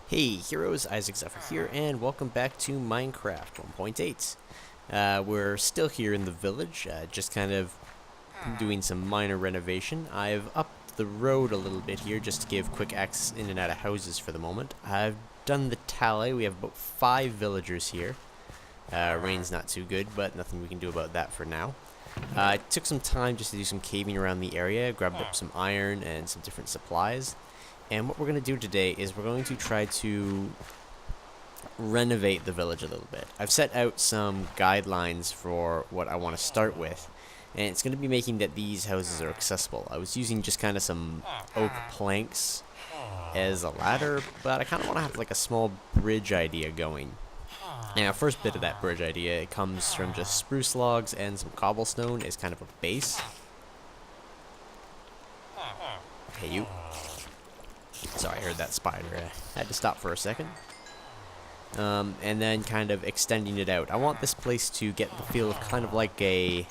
Hey heroes, Zephyr here, and welcome back to Minecraft 1.8. We're still here in the village, just kind of doing some minor renovation. I've upped the road a little bit here just to give quick access in and out of houses for the moment. I've done the tally. We have about 5 villagers here. Rain's not too good, but nothing we can do about that for now. It took some time just to do some caving around the area, grabbed up some iron and some different supplies. And what we're going to do today is we're going to try to renovate the village a little bit. I've set out some guidelines for what I want to start with, and it's going to be making that these houses are accessible. I was using just kind of some oak planks as a ladder, but I kind of want to have like a small bridge idea going. Now, first bit of that bridge idea, it comes from just spruce logs and some cobblestone as kind of a base. Hey, you. Sorry, I heard that spider. I had to stop for a second. And then kind of extending it out. I want this place to get the feel of kind of like an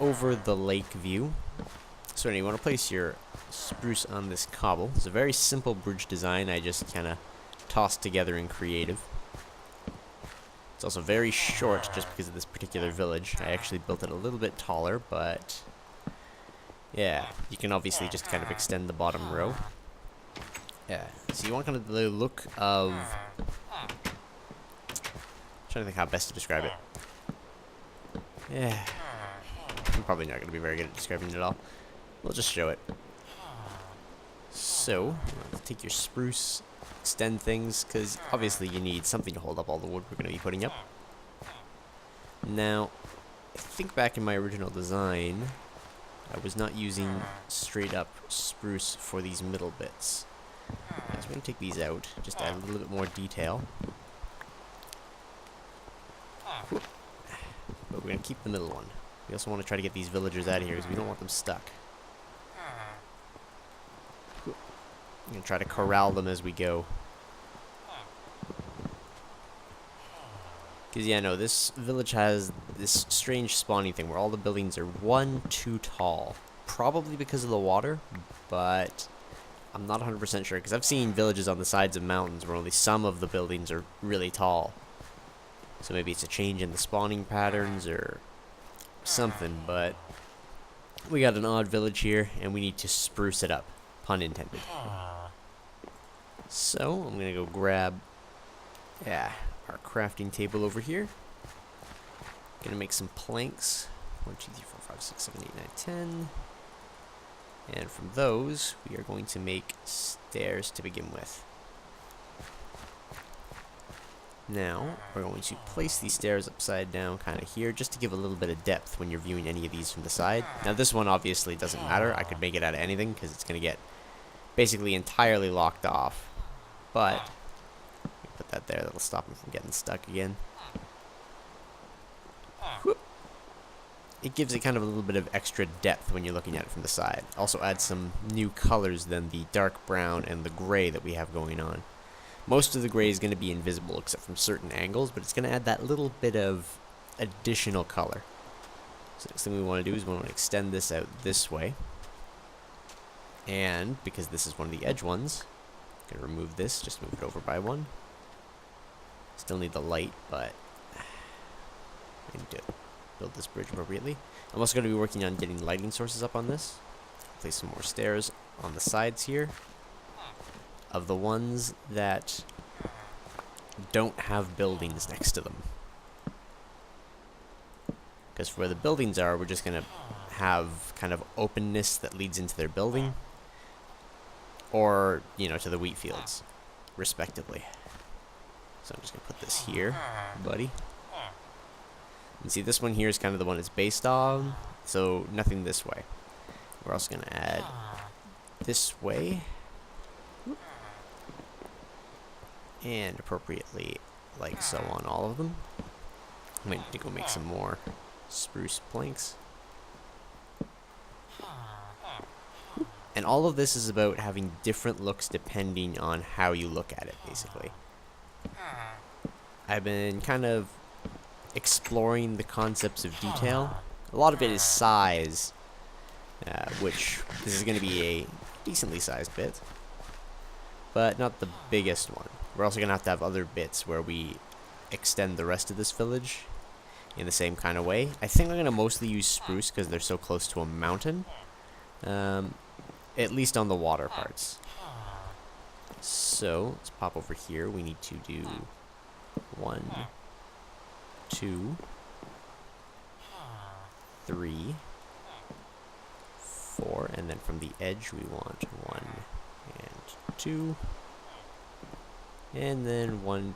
over the lake view. So anyway, you want to place your spruce on this cobble. It's a very simple bridge design I just kind of tossed together in creative. It's also very short just because of this particular village. I actually built it a little bit taller, but yeah, you can obviously just kind of extend the bottom row. Yeah, so you want kind of the look of... I'm trying to think how best to describe it. Yeah, I'm probably not going to be very good at describing it at all. We'll just show it. So, take your spruce, extend things, because obviously you need something to hold up all the wood we're going to be putting up. Now, I think back in my original design, I was not using straight up spruce for these middle bits. So we're going to take these out, just add a little bit more detail. But we're going to keep the middle one. We also want to try to get these villagers out of here because we don't want them stuck. We're going to try to corral them as we go. Because, yeah, no, this village has this strange spawning thing where all the buildings are too tall. Probably because of the water, but I'm not 100% sure, because I've seen villages on the sides of mountains where only some of the buildings are really tall. So maybe it's a change in the spawning patterns or something, but we got an odd village here, and we need to spruce it up. Pun intended. So, I'm going to go grab, our crafting table over here. Going to make some planks. 1, 2, 3, 4, 5, 6, 7, 8, 9, 10. And from those, we are going to make stairs to begin with. Now, we're going to place these stairs upside down kind of here, just to give a little bit of depth when you're viewing any of these from the side. Now, this one obviously doesn't matter. I could make it out of anything, because it's going to get basically entirely locked off. But, put that there, that'll stop them from getting stuck again. Whoop. It gives it kind of a little bit of extra depth when you're looking at it from the side. Also adds some new colors than the dark brown and the gray that we have going on. Most of the gray is going to be invisible except from certain angles, but it's going to add that little bit of additional color. So next thing we want to do is we want to extend this out this way. And because this is one of the edge ones, I'm going to remove this, just move it over by one. Still need the light, but I need to build this bridge appropriately. I'm also going to be working on getting lighting sources up on this. Place some more stairs on the sides here of the ones that don't have buildings next to them. Because where the buildings are, we're just going to have kind of openness that leads into their building or, you know, to the wheat fields, respectively. So I'm just going to put this here, buddy. And see, this one here is kind of the one it's based on, so nothing this way. We're also going to add this way. And appropriately, like so on all of them. I might need to go make some more spruce planks. And all of this is about having different looks depending on how you look at it, basically. I've been kind of exploring the concepts of detail. A lot of it is size, which this is going to be a decently sized bit. but not the biggest one. We're also going to have other bits where we extend the rest of this village in the same kind of way. I think I'm going to mostly use spruce because they're so close to a mountain. At least on the water parts. So, let's pop over here. We need to do 1, 2, 3, 4, and then from the edge we want 1 and 2, and then 1,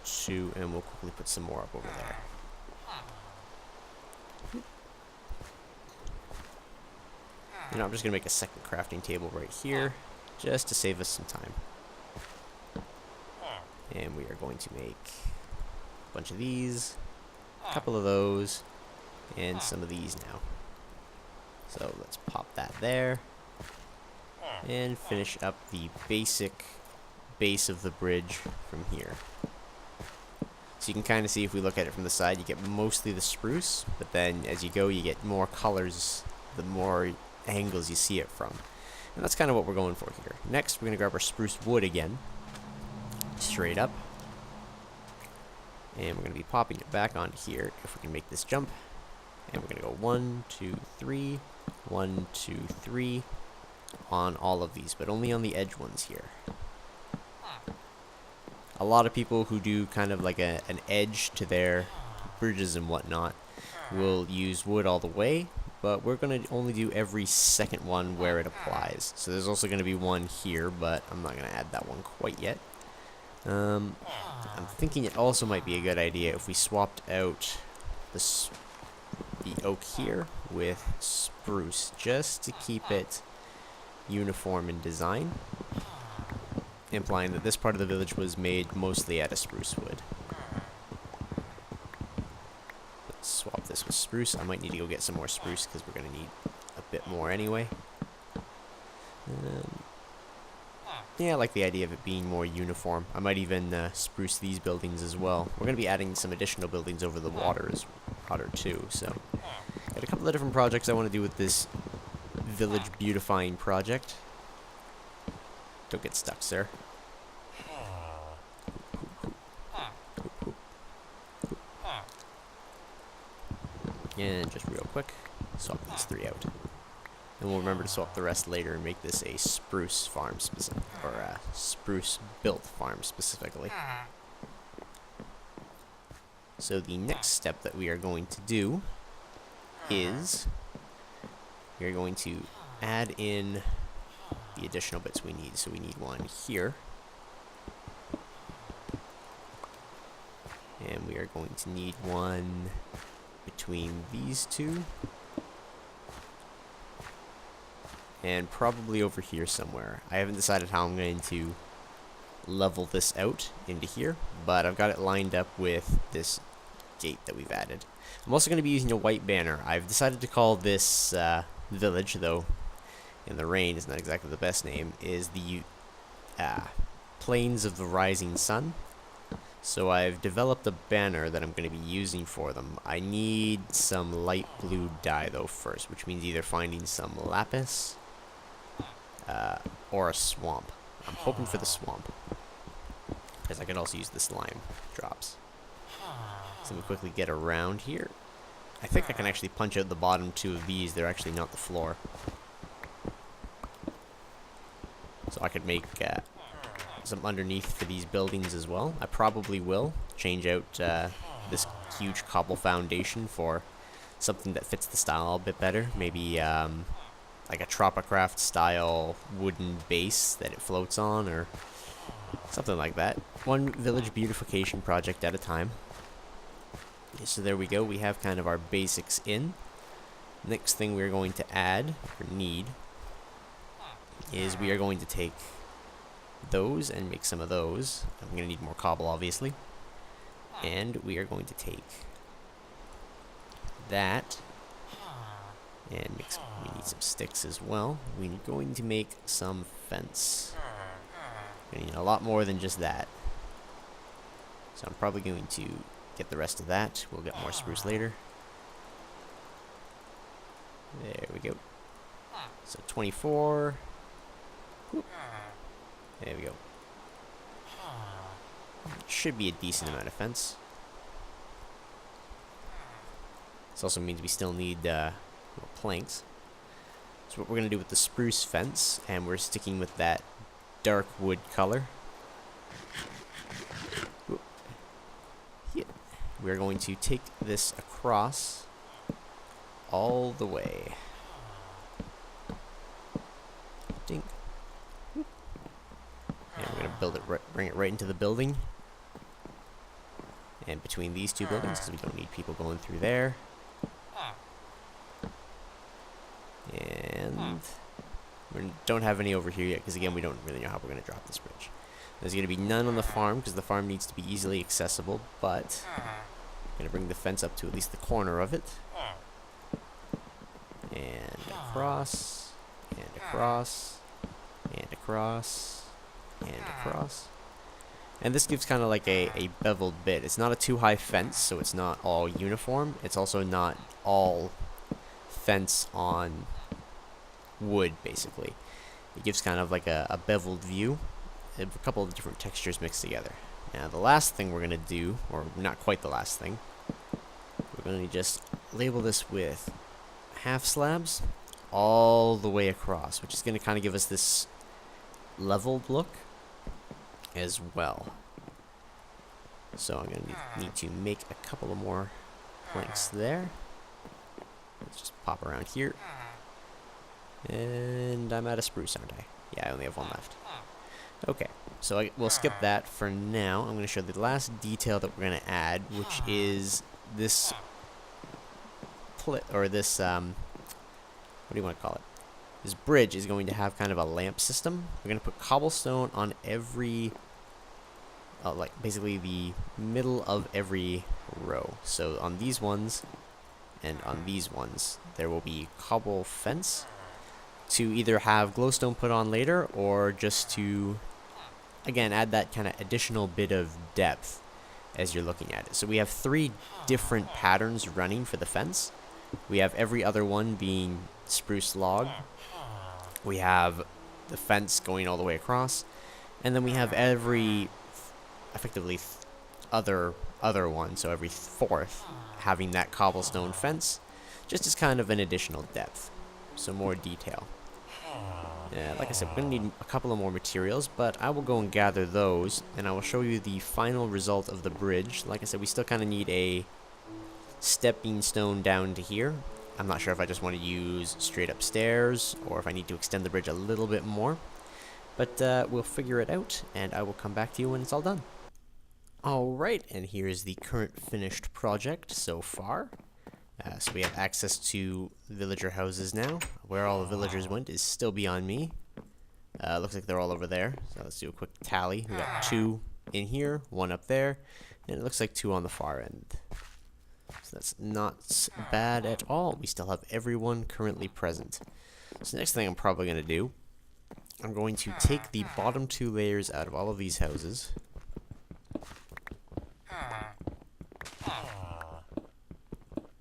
2, and we'll quickly put some more up over there. You know, I'm just going to make a second crafting table right here, just to save us some time. And we are going to make a bunch of these, a couple of those, and some of these now. So let's pop that there, and finish up the basic base of the bridge from here. So you can kind of see, if we look at it from the side, you get mostly the spruce, but then as you go you get more colors the more angles you see it from. And that's kind of what we're going for here. Next we're going to grab our spruce wood again, straight up, and we're going to be popping it back on here if we can make this jump. And we're going to go 1, 2, 3, 1, 2, 3 on all of these, but only on the edge ones here. A lot of people who do kind of like an edge to their bridges and whatnot will use wood all the way, but we're going to only do every second one where it applies. So there's also going to be one here, but I'm not going to add that one quite yet. I'm thinking it also might be a good idea if we swapped out the oak here with spruce, just to keep it uniform in design, implying that this part of the village was made mostly out of spruce wood. Let's swap this with spruce. I might need to go get some more spruce because we're going to need a bit more anyway. Yeah, I like the idea of it being more uniform. I might even spruce these buildings as well. We're going to be adding some additional buildings over the water too, so got a couple of different projects I want to do with this village beautifying project. Don't get stuck, sir. And just real quick, swap these 3 out. And we'll remember to swap the rest later and make this a spruce farm specific, or a spruce built farm specifically. So the next step that we are going to do is we are going to add in the additional bits we need. So we need one here, and we are going to need one between these two, and probably over here somewhere. I haven't decided how I'm going to level this out into here, but I've got it lined up with this gate that we've added. I'm also going to be using a white banner. I've decided to call this village, though in the rain is not exactly the best name, is the Plains of the Rising Sun. So I've developed a banner that I'm going to be using for them. I need some light blue dye though first, which means either finding some lapis or a swamp. I'm hoping for the swamp, because I can also use the slime drops. So let me quickly get around here. I think I can actually punch out the bottom 2 of these. They're actually not the floor. So I could make some underneath for these buildings as well. I probably will change out this huge cobble foundation for something that fits the style a bit better. Maybe like a Tropicraft style wooden base that it floats on, or something like that. One village beautification project at a time. So there we go. We have kind of our basics in. Next thing we're going to add, or need, is we are going to take those and make some of those. I'm going to need more cobble, obviously. And we are going to take that and make some, we need some sticks as well. We're going to make some fence. We need a lot more than just that. So I'm probably going to get the rest of that. We'll get more spruce later. There we go. So 24. Whoop. There we go. Should be a decent amount of fence. This also means we still need more planks. So what we're going to do with the spruce fence, and we're sticking with that dark wood color. Yeah. We're going to take this across all the way. Ding. And we're going to build it, bring it right into the building. And between these two buildings, because we don't need people going through there. And we don't have any over here yet, because again, we don't really know how we're going to drop this bridge. There's going to be none on the farm, because the farm needs to be easily accessible, but I'm going to bring the fence up to at least the corner of it. And across, and across, and across, and across. And this gives kind of like a beveled bit. It's not a too high fence, so it's not all uniform. It's also not all fence on wood, basically. It gives kind of like a beveled view. A couple of different textures mixed together. Now, the last thing we're going to do, or not quite the last thing, we're going to just label this with half slabs all the way across, which is going to kind of give us this leveled look as well. So I'm going to need to make a couple of more planks there. Let's just pop around here. And I'm out of spruce, aren't I? Yeah, I only have one left. Okay, so we'll skip that for now. I'm going to show the last detail that we're going to add, which is this what do you want to call it? This bridge is going to have kind of a lamp system. We're going to put cobblestone on every, like basically the middle of every row. So on these ones and on these ones, there will be cobble fence to either have glowstone put on later, or just to, again, add that kind of additional bit of depth as you're looking at it. So we have 3 different patterns running for the fence. We have every other one being spruce log. We have the fence going all the way across, and then we have every effectively other one, so every 4th having that cobblestone fence, just as kind of an additional depth, so more detail. Like I said, we're going to need a couple of more materials, but I will go and gather those, and I will show you the final result of the bridge. Like I said, we still kind of need a stepping stone down to here. I'm not sure if I just want to use straight up stairs, or if I need to extend the bridge a little bit more. But we'll figure it out, and I will come back to you when it's all done. Alright, and here's the current finished project so far. So we have access to villager houses now. Where all the villagers went is still beyond me. Looks like they're all over there. So let's do a quick tally. We got 2 in here, 1 up there, and it looks like 2 on the far end. So that's not bad at all. We still have everyone currently present. So the next thing I'm probably going to do, I'm going to take the bottom 2 layers out of all of these houses.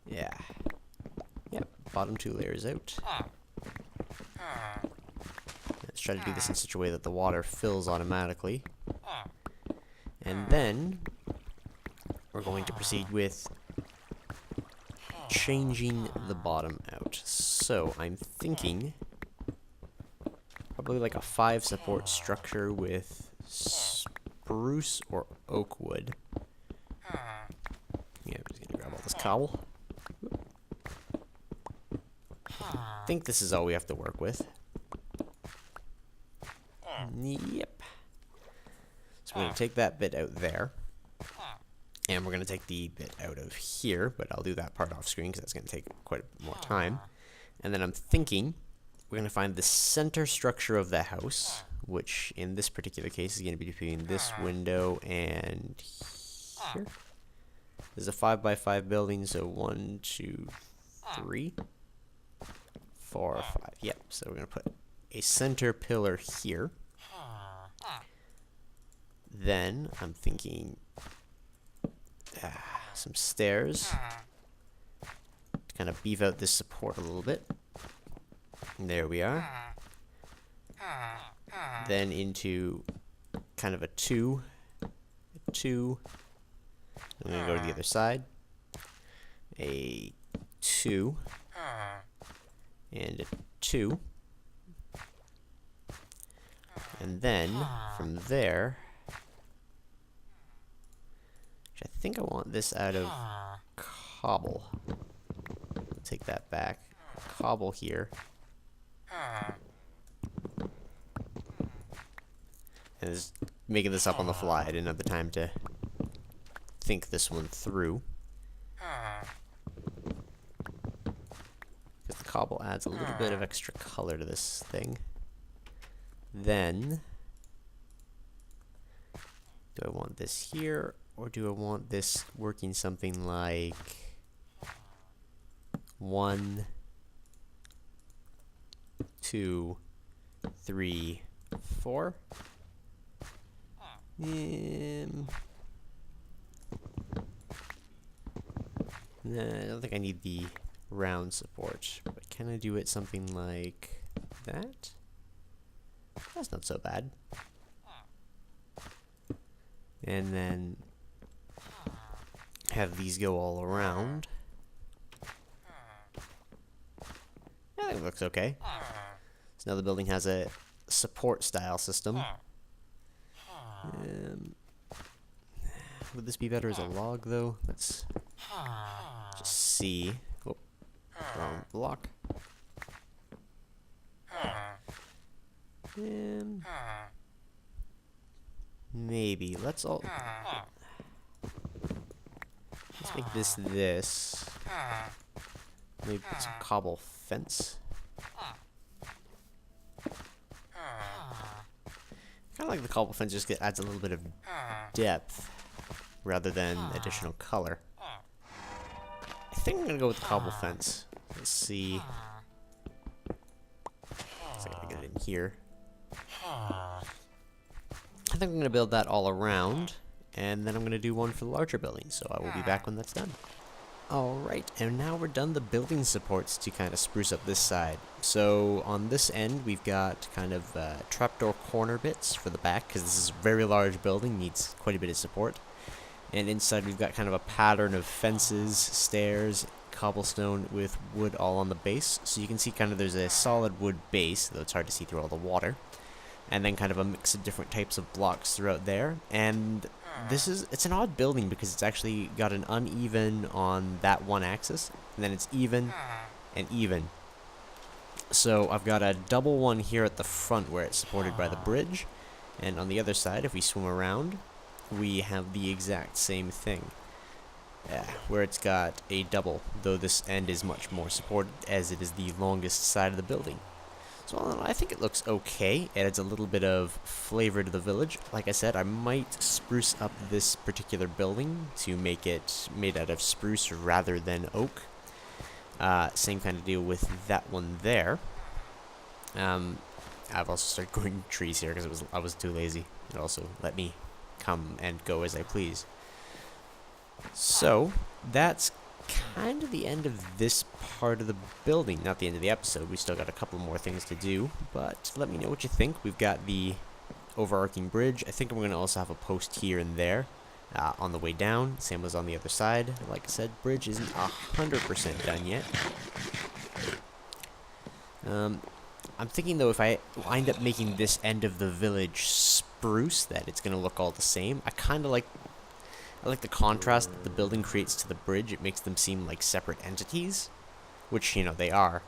Yeah. Yep, bottom 2 layers out. Let's try to do this in such a way that the water fills automatically. And then we're going to proceed with changing the bottom out. So I'm thinking probably like a 5 support structure with spruce or oak wood. Yeah, I'm just gonna grab all this cobble. I think this is all we have to work with. Yep. So we're going to take that bit out there. And we're going to take the bit out of here, but I'll do that part off screen because that's going to take quite more time. And then I'm thinking we're going to find the center structure of the house, which in this particular case is going to be between this window and here. There's a 5x5 building, so 1, 2, 3, 4, 5. Yep, so we're going to put a center pillar here. Then I'm thinking some stairs to kind of beef out this support a little bit. And there we are. Then into kind of a 2 2. I'm going to go to the other side. A 2. And a 2. And then, from there, I think I want this out of cobble. Take that back. Cobble here. And just making this up on the fly. I didn't have the time to think this one through. Because the cobble adds a little bit of extra color to this thing. Then, do I want this here, or do I want this working something like 1, 2, 3, 4? Nah, I don't think I need the round support, but can I do it something like that? That's not so bad. And then have these go all around. I think it looks okay. So now the building has a support style system. Would this be better as a log though? Let's just see. Oh, wrong block. Maybe. Let's make this. Maybe put some cobble fence. Kind of like the cobble fence just adds a little bit of depth rather than additional color. I think I'm gonna go with the cobble fence. Let's see. So I gotta get it in here. I think I'm going to build that all around, and then I'm going to do one for the larger building, so I will be back when that's done. Alright, and now we're done the building supports to kind of spruce up this side. So on this end, we've got kind of trapdoor corner bits for the back, because this is a very large building, needs quite a bit of support. And inside we've got kind of a pattern of fences, stairs, cobblestone with wood all on the base. So you can see kind of there's a solid wood base, though it's hard to see through all the water. And then kind of a mix of different types of blocks throughout there. And it's an odd building because it's actually got an uneven on that one axis, and then it's even and even. So I've got a double one here at the front where it's supported by the bridge, and on the other side, if we swim around, we have the exact same thing. Where it's got a double, though this end is much more supported as it is the longest side of the building. So I think it looks okay. It adds a little bit of flavor to the village. Like I said, I might spruce up this particular building to make it made out of spruce rather than oak. Same kind of deal with that one there. I've also started growing trees here because I was too lazy. It also let me come and go as I please. So that's kind of the end of this part of the building. Not the end of the episode. We still got a couple more things to do, but let me know what you think. We've got the overarching bridge. I think we're going to also have a post here and there on the way down. Same as on the other side. Like I said, bridge isn't 100% done yet. I'm thinking though, if I wind up making this end of the village spruce, that it's going to look all the same. I like the contrast that the building creates to the bridge. It makes them seem like separate entities, which, you know, they are.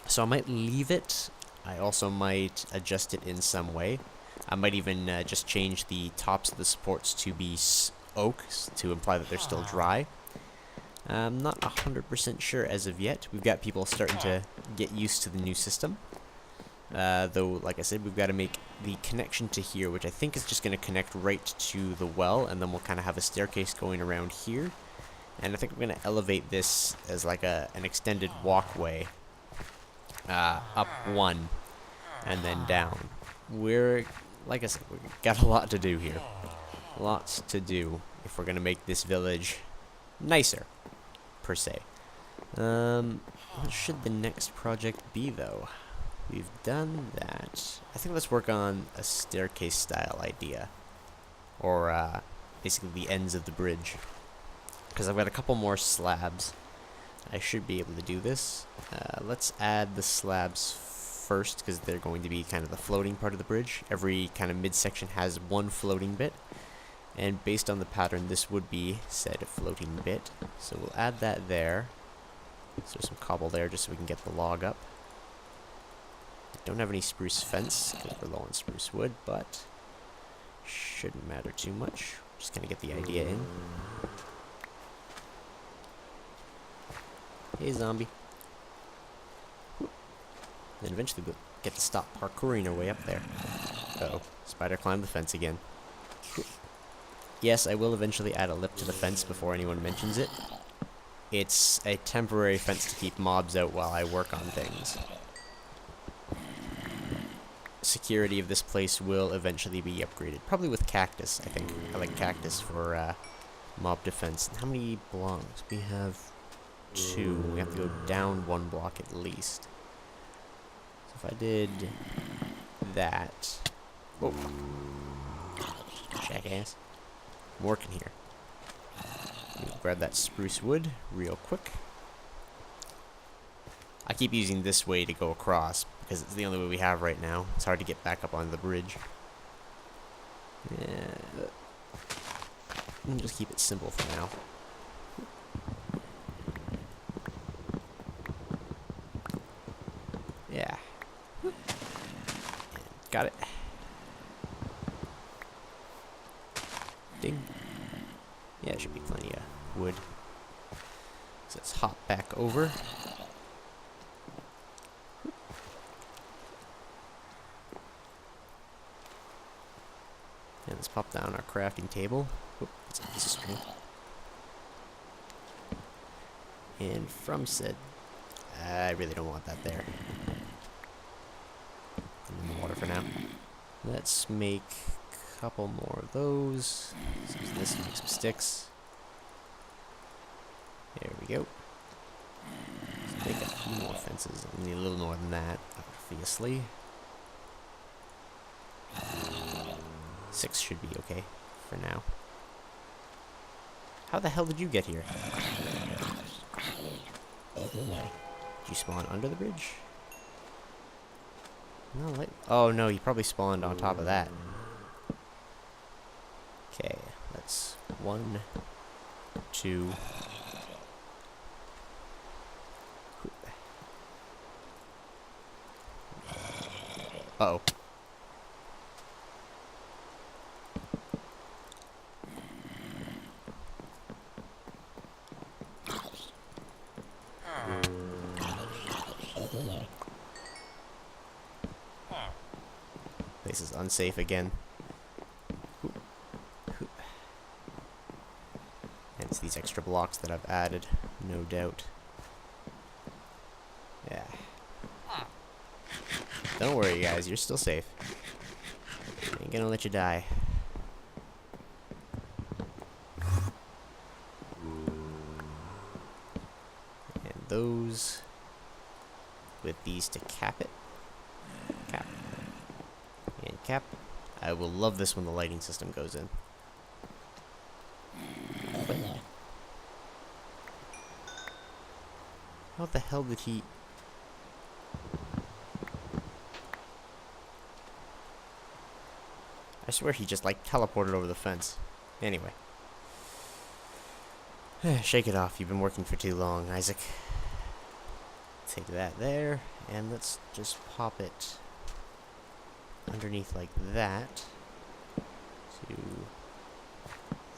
So I might leave it. I also might adjust it in some way. I might even just change the tops of the supports to be oak to imply that they're still dry. I'm not 100% sure as of yet. We've got people starting to get used to the new system. Though, like I said, we've got to make the connection to here, which I think is just going to connect right to the well, and then we'll kind of have a staircase going around here. And I think we're going to elevate this as like an extended walkway up one and then down. Like I said, we've got a lot to do here. Lots to do if we're going to make this village nicer, per se. What should the next project be, though? We've done that. I think let's work on a staircase style idea. or basically the ends of the bridge, because I've got a couple more slabs. I should be able to do this. Let's add the slabs first, because they're going to be kind of the floating part of the bridge. Every kind of midsection has one floating bit, and based on the pattern, this would be said floating bit. So we'll add that there. So some cobble there, just so we can get the log up. I don't have any spruce fence, because we're low on spruce wood, but shouldn't matter too much. Just gonna get the idea in. Hey, zombie. Then eventually we'll get to stop parkouring our way up there. Uh-oh. Spider climbed the fence again. Yes, I will eventually add a lip to the fence before anyone mentions it. It's a temporary fence to keep mobs out while I work on things. Security of this place will eventually be upgraded. Probably with cactus, I think. I like cactus for mob defense. And how many blocks? We have 2. We have to go down 1 block at least. So if I did that... Whoa. Jackass. I'm working here. Grab that spruce wood real quick. I keep using this way to go across because it's the only way we have right now. It's hard to get back up on the bridge. Yeah. We'll just keep it simple for now. Yeah. Got it. Ding. Yeah, it should be plenty of wood. So let's hop back over. And let's pop down our crafting table. Oop, that's a piece of string. And from said, I really don't want that there. In the water for now. Let's make a couple more of those. Let's use this to make some sticks. There we go. Let's make a few more fences. I need a little more than that, obviously. 6 should be okay for now. How the hell did you get here? Did you spawn under the bridge? No, like, oh no, you probably spawned on top of that. Okay, let's 1, 2. Uh-oh. This is unsafe again. And it's these extra blocks that I've added, no doubt. Yeah. Don't worry, guys, you're still safe. Ain't gonna let you die. And those with these to cap it. Cap. And cap. I will love this when the lighting system goes in. But how the hell did he... I swear he just, like, teleported over the fence. Anyway. Shake it off. You've been working for too long, Isaac. Take that there, and let's just pop it underneath like that. 2,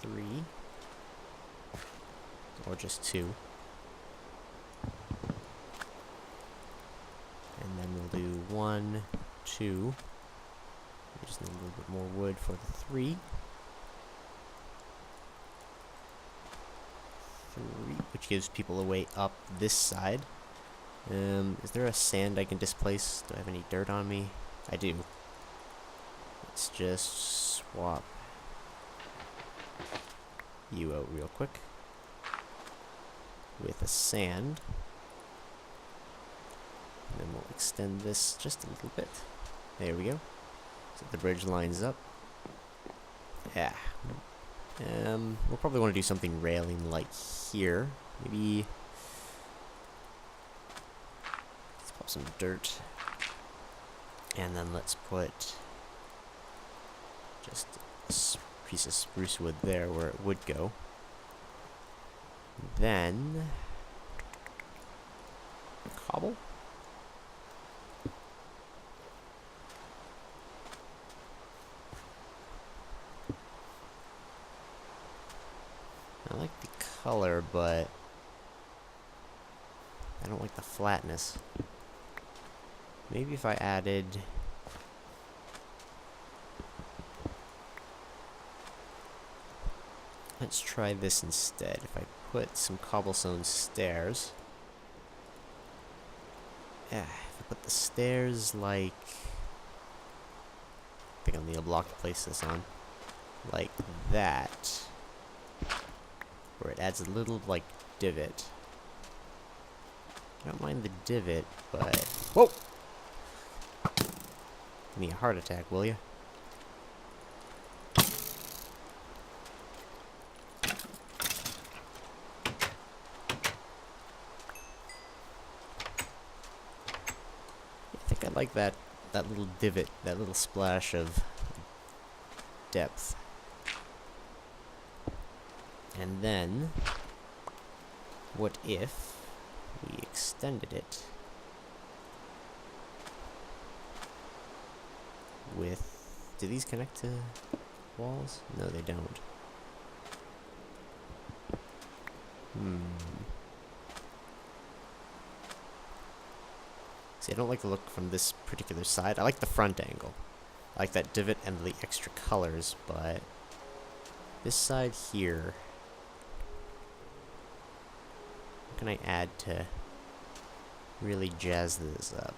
3. Or just 2. And then we'll do 1, 2. We just need a little bit more wood for the 3. 3, which gives people a way up this side. Is there a sand I can displace? Do I have any dirt on me? I do. Let's just swap you out real quick with a sand. And then we'll extend this just a little bit. There we go. So the bridge lines up. Yeah. We'll probably want to do something railing like here. Maybe let's pop some dirt. And then let's put just a piece of spruce wood there where it would go. Then cobble. I like the color, but I don't like the flatness. Maybe if I added... Let's try this instead. If I put some cobblestone stairs... Yeah, if I put the stairs like... I think I'll need a block to place this on. Like that. Where it adds a little, like, divot. I don't mind the divot, but... Whoa! Give me a heart attack, will you? I think I like that little divot, that little splash of depth. And then, what if we extended it with... Do these connect to walls? No, they don't. See, I don't like the look from this particular side. I like the front angle. I like that divot and the extra colors, but this side here... What can I add to really jazz this up?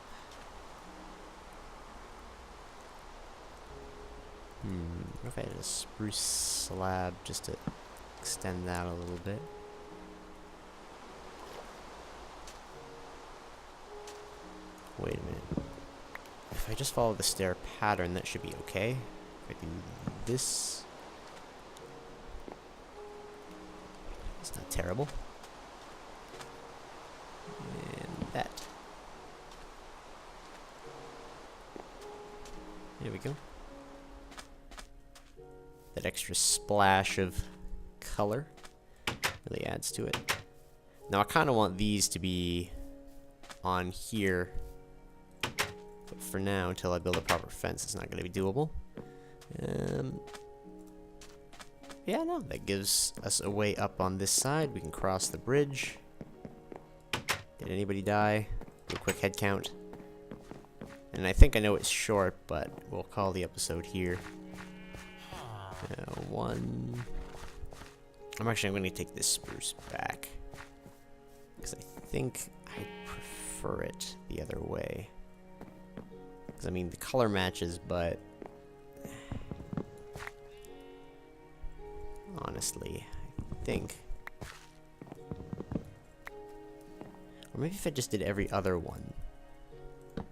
What if I had a spruce slab just to extend that a little bit? Wait a minute. If I just follow the stair pattern, that should be okay. If I do this... It's not terrible. And that. There we go. That extra splash of color really adds to it. Now I kind of want these to be on here, but for now, until I build a proper fence, it's not going to be doable. Yeah, no, that gives us a way up on this side. We can cross the bridge. Did anybody die? Do a quick head count. And I think I know it's short, but we'll call the episode here. One. I'm going to take this spruce back, because I think I prefer it the other way. Because, I mean, the color matches, but honestly, I think... Or maybe if I just did every other one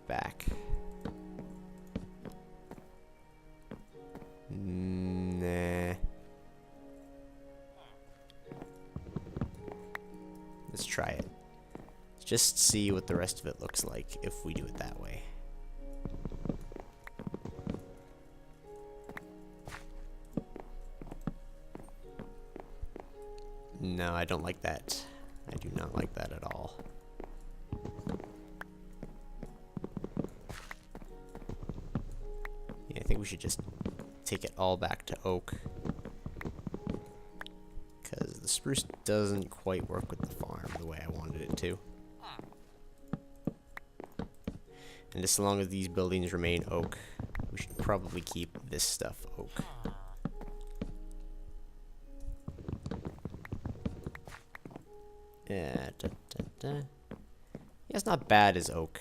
back. Nah. Let's try it. Just see what the rest of it looks like if we do it that way. No, I don't like that. I do not like that at all. Yeah, I think we should just take it all back to oak, because the spruce doesn't quite work with the farm the way I wanted it to. And as long as these buildings remain oak, we should probably keep this stuff oak. Yeah, yeah, it's not bad as oak.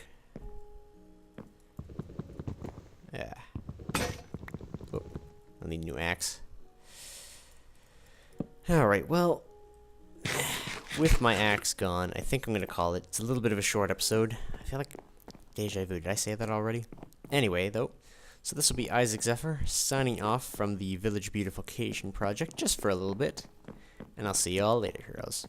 Yeah. Oh, I'll need a new axe. Alright, well, with my axe gone, I think I'm going to call it. It's a little bit of a short episode. I feel like deja vu. Did I say that already? Anyway, though, So this will be Isaac Zephyr signing off from the Village Beautification project just for a little bit. And I'll see y'all later, heroes.